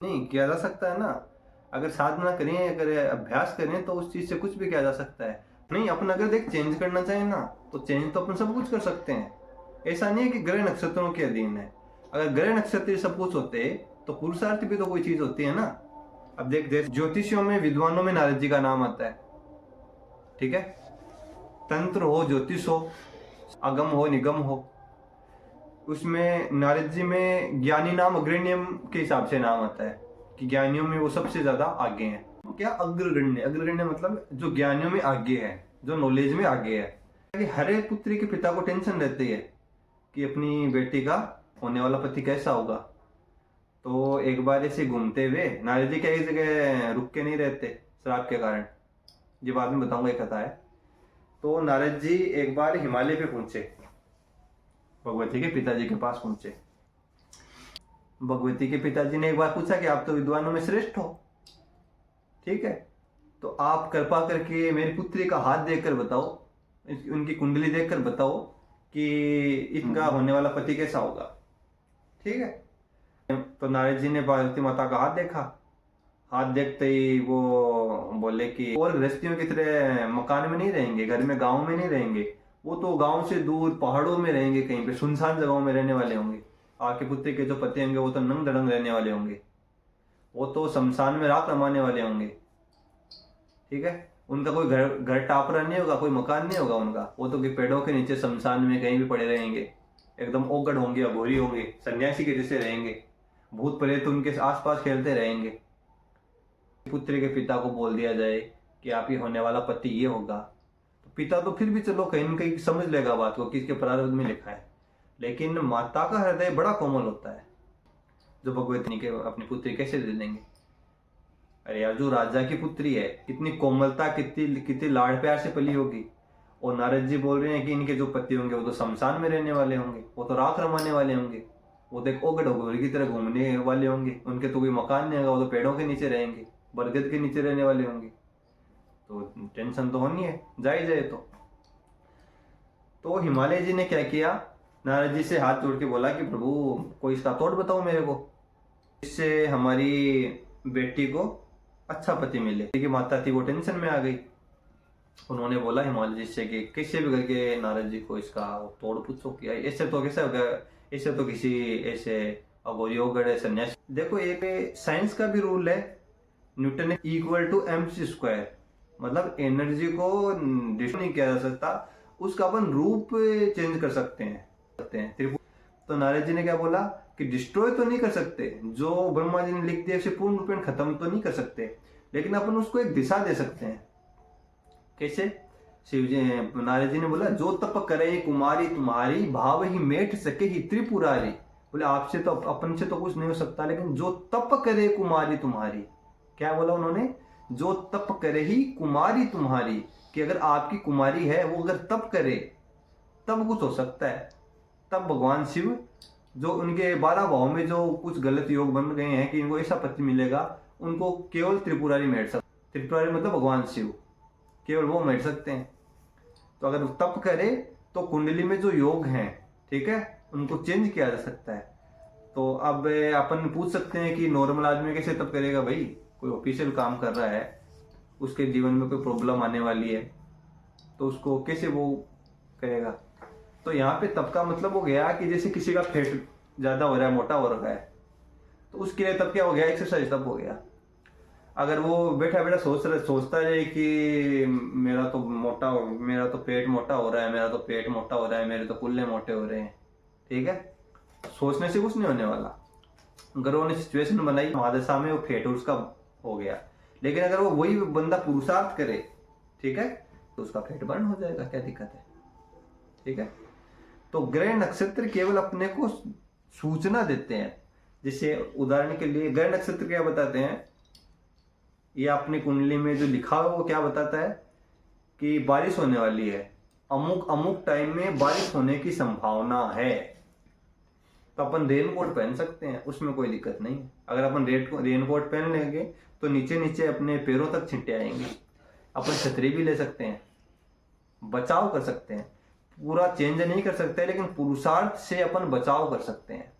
नहीं किया जा सकता है ना। अगर साधना करें, अगर अभ्यास करें तो उस चीज से कुछ भी किया जा सकता है। नहीं, अपन अगर देख चेंज करना चाहें ना, तो चेंज तो अपन सब कुछ कर सकते हैं। ऐसा नहीं है कि ग्रह नक्षत्रों के अधीन है। अगर ग्रह नक्षत्र सब कुछ होते तो पुरुषार्थ भी तो कोई चीज होती है ना। अब देख देख ज्योतिषियों में, विद्वानों में नारद जी का नाम आता है। ठीक है, तंत्र हो, ज्योतिष हो, अगम हो, निगम हो, उसमें नारद जी में ज्ञानी नाम अग्रण्यम के हिसाब से नाम आता है कि ज्ञानियों में वो सबसे ज्यादा आगे हैं। तो क्या अग्रगण्य, अग्रगण्य मतलब जो ज्ञानियों में आगे है, जो नॉलेज में आगे है। कि हर एक पुत्री के पिता को टेंशन रहती है कि अपनी बेटी का होने वाला पति कैसा होगा। तो एक बार ऐसे घूमते हुए नारद जी क्या एक जगह रुक के नहीं रहते श्राप के कारण। ये बाद में बताऊंगा, एक कथा है। तो नारद जी एक बार हिमालय पे पहुंचे, भगवती के पिताजी के पास पहुंचे। भगवती के पिताजी ने एक बार पूछा कि आप तो विद्वानों में श्रेष्ठ हो, ठीक है, तो आप कृपा करके मेरी पुत्री का हाथ देखकर बताओ, उनकी कुंडली देखकर बताओ कि इनका होने वाला पति कैसा होगा। ठीक है, तो नारद जी ने पार्वती माता का हाथ देखा। हाथ देखते ही वो बोले कि और गृहस्थियों की तरह मकान में नहीं रहेंगे, घर में, गांव में नहीं रहेंगे, वो तो गांव से दूर पहाड़ों में रहेंगे, कहीं पे सुनसान जगहों में रहने वाले होंगे। आपके पुत्र के जो पति होंगे वो तो नंग दड़ंग रहने वाले होंगे, वो तो शमशान में राख रमाने वाले होंगे। ठीक है, उनका कोई घर घर टापरा नहीं होगा, कोई मकान नहीं होगा उनका, वो तो पेड़ों के नीचे शमशान में कहीं भी पड़े रहेंगे। एकदम ओगड़ होंगे, अघोरी होंगे, सन्यासी के जैसे रहेंगे। भूत प्रेत उनके आसपास खेलते रहेंगे। पुत्र के पिता को बोल दिया जाए कि आप ही होने वाला पति ये होगा, तो पिता तो फिर भी चलो कहीं न कहीं समझ लेगा बात को कि इसके प्रारब्ध में लिखा है। लेकिन माता का हृदय बड़ा कोमल होता है, जो भगवती के अपनी पुत्री कैसे दे देंगे। अरे यार, जो राजा की पुत्री है, कितनी कोमलता, कितनी कितनी लाड़ प्यार से पली होगी। और नारद जी बोल रहे हैं कि इनके जो पति होंगे वो तो शमशान में रहने वाले होंगे, वो तो राख रमाने वाले होंगे, वो तो एक ओगड़ ओगड़ की तरह घूमने वाले होंगे, उनके तो कोई मकान नहीं होगा, वो तो पेड़ों के नीचे रहेंगे, बरगद के नीचे रहने वाले होंगे। तो टेंशन तो होनी है, जाए जाए तो हिमालय जी ने क्या किया, नारद जी से हाथ जोड़ के बोला कि प्रभु कोई इसका तोड़ बताओ मेरे को, इससे हमारी बेटी को अच्छा पति मिले। कि माता थी वो टेंशन में आ गई। उन्होंने बोला हिमालय जी से कि कैसे भी करके नारद जी को इसका तोड़ पूछो किया, ऐसे तो कैसे होगा, ऐसे तो किसी ऐसे अगोरियोगढ़ सन्यासी। देखो एक साइंस का भी रूल है, Newton equal to m c square, मतलब एनर्जी को डिस्ट्रॉय नहीं किया जा सकता, उसका अपन रूप चेंज कर सकते हैं। तो नारद जी ने क्या बोला कि डिस्ट्रॉय तो नहीं कर सकते, जो ब्रह्मा जी ने लिख दिया उसे पूर्ण रूपेण खत्म तो नहीं कर सकते, लेकिन अपन उसको एक दिशा दे सकते हैं। कैसे? शिव जी, नारद जी ने बोला जो तप करे कुमारी तुम्हारी, भाव ही मेट सके ही त्रिपुरारी। बोले आपसे तो, अपन से तो कुछ नहीं हो सकता, लेकिन जो तप करे कुमारी तुम्हारी। क्या बोला उन्होंने? जो तप करे ही कुमारी तुम्हारी, कि अगर आपकी कुमारी है वो अगर तप करे तब कुछ हो सकता है। तब भगवान शिव, जो उनके 12 भाव में जो कुछ गलत योग बन गए हैं कि इनको ऐसा पति मिलेगा, उनको केवल त्रिपुरारी मेट सकते। त्रिपुरारी मतलब भगवान शिव, केवल वो मेट सकते हैं। तो अगर तप करे तो कुंडली में जो योग हैं, ठीक है, उनको चेंज किया जा सकता है। तो अब अपन पूछ सकते हैं कि नॉर्मल आदमी कैसे तप करेगा? भाई कोई ऑफिशियल काम कर रहा है, उसके जीवन में कोई प्रॉब्लम आने वाली है, तो उसको कैसे वो करेगा? तो यहाँ पे तप का मतलब हो गया कि जैसे किसी का पेट ज्यादा हो रहा है, मोटा हो रखा है, तो उसके लिए तब क्या हो गया? एक्सरसाइज तब हो गया। अगर वो बैठा बैठा सोचता रहे कि मेरा तो पेट मोटा हो रहा है, मेरा तो पेट मोटा हो रहा है, मेरे तो कुल्ले मोटे हो रहे हैं, ठीक है, सोचने से कुछ नहीं होने वाला। अगर उन्होंने सिचुएशन बनाई महादशा में, वो फेट उसका हो गया। लेकिन अगर वो वही बंदा पुरुषार्थ करे, ठीक है, तो उसका फेट बर्न हो जाएगा, क्या दिक्कत है? ठीक है, तो ग्रह नक्षत्र केवल अपने को सूचना देते हैं। जैसे उदाहरण के लिए ग्रह नक्षत्र क्या बताते हैं, ये अपनी कुंडली में जो लिखा हुआ वो क्या बताता है कि बारिश होने वाली है, अमुक अमुक टाइम में बारिश होने की संभावना है। तो अपन रेनकोट पहन सकते हैं, उसमें कोई दिक्कत नहीं है। अगर अपन रेनकोट पहन लेंगे तो नीचे नीचे अपने पैरों तक छींटे आएंगे। अपन छतरी भी ले सकते हैं, बचाव कर सकते हैं। पूरा चेंज नहीं कर सकते, लेकिन पुरुषार्थ से अपन बचाव कर सकते हैं।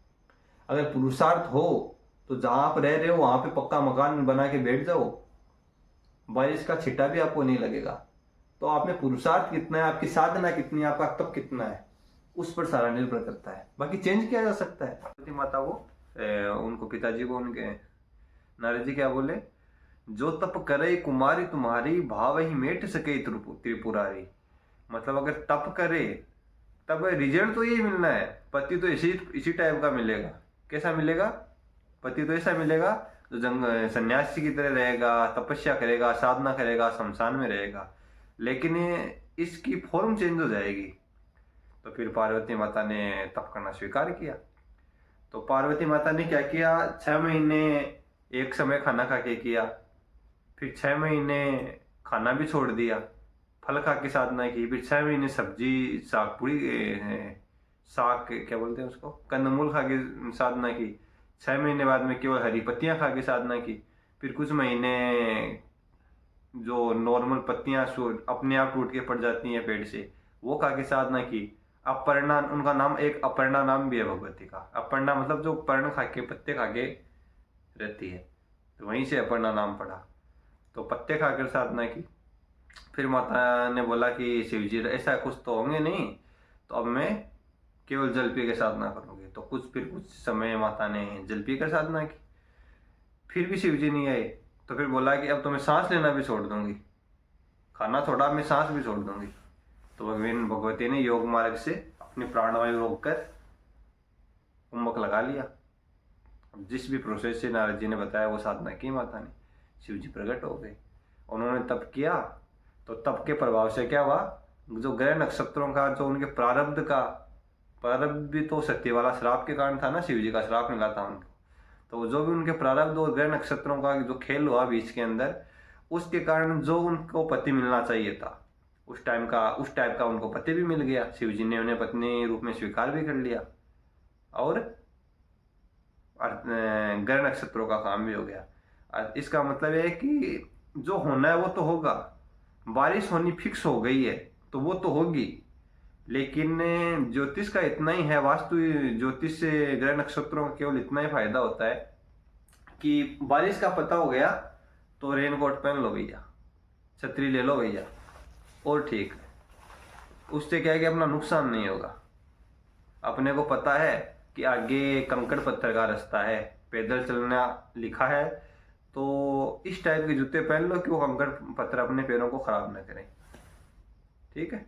अगर पुरुषार्थ हो तो जहां आप रह रहे हो वहां पे पक्का मकान बना के बैठ जाओ, बारिश का छिट्टा भी आपको नहीं लगेगा। तो आप में पुरुषार्थ कितना है, आपकी साधना कितनी है, आपका तप कितना है, उस पर सारा निर्भर करता है। बाकी चेंज किया जा सकता है। पार्वती माता को उनको पिताजी को उनके नारद जी क्या बोले, जो तप करे कुमारी तुम्हारी, भाव ही मेट सके त्रिपुरारी। मतलब अगर तप करे तब रिजल्ट तो यही मिलना है, पति तो इसी टाइप का मिलेगा। कैसा मिलेगा? पति तो ऐसा मिलेगा जो जंग सन्यासी की तरह रहेगा, तपस्या करेगा, साधना करेगा, शमशान में रहेगा, लेकिन इसकी फॉर्म चेंज हो जाएगी। तो फिर पार्वती माता ने तप करना स्वीकार किया। तो पार्वती माता ने क्या किया, 6 महीने एक समय खाना खा के किया, फिर 6 महीने खाना भी छोड़ दिया, फल खा के साधना की, फिर 6 महीने सब्जी साग पूरी साग क्या बोलते हैं उसको, कंदमूल खा के साधना की। 6 महीने बाद में केवल हरी पत्तियां खा के साधना की। फिर कुछ महीने जो नॉर्मल पत्तियां अपने आप टूट के पड़ जाती हैं पेड़ से, वो खा के साधना की। अपर्णा, उनका नाम एक अपर्णा नाम भी है भगवती का। अपर्णा मतलब जो पर्ण खा के, पत्ते खा के रहती है, तो वहीं से अपर्णा नाम पड़ा। तो पत्ते खाकर साधना की। फिर माता ने बोला कि शिव जी ऐसा कुछ तो होंगे नहीं, तो अब मैं केवल जल पी के साधना करूंगी। तो फिर कुछ समय माता ने जल पी कर साधना की। फिर भी शिव जी नहीं आए, तो फिर बोला कि अब तो मैं सांस लेना भी छोड़ दूंगी, खाना छोड़ा, मैं सांस भी छोड़ दूंगी। तो भगवान भगवती ने योग मार्ग से अपनी प्राणवायु रोककर कुंभक लगा लिया। जिस भी प्रोसेस से नारद जी ने बताया वो साधना की माता ने, शिव जी प्रकट हो गए। उन्होंने तप किया, तो तप के प्रभाव से क्या हुआ, जो ग्रह नक्षत्रों का जो उनके प्रारब्ध भी तो सत्य वाला श्राप के कारण था ना, शिव जी का श्राप मिला था उनको। तो जो भी उनके प्रारब्ध और ग्रह नक्षत्रों का जो खेल हुआ बीच के अंदर, उसके कारण जो उनको पति मिलना चाहिए था उस टाइप का उनको पति भी मिल गया। शिव जी ने उन्हें पत्नी रूप में स्वीकार भी कर लिया, और ग्रह नक्षत्रों का काम भी हो गया। इसका मतलब है कि जो होना है वो तो होगा। बारिश होनी फिक्स हो गई है तो वो तो होगी, लेकिन ज्योतिष का इतना ही है, वास्तु ज्योतिष से ग्रह नक्षत्रों का केवल इतना ही फायदा होता है कि बारिश का पता हो गया तो रेनकोट पहन लो भैया, छतरी ले लो भैया, और ठीक है। उससे क्या है कि अपना नुकसान नहीं होगा। अपने को पता है कि आगे कंकड़ पत्थर का रास्ता है, पैदल चलना लिखा है, तो इस टाइप के जूते पहन लो कि वो कंकड़ पत्थर अपने पैरों को खराब न करें। ठीक है।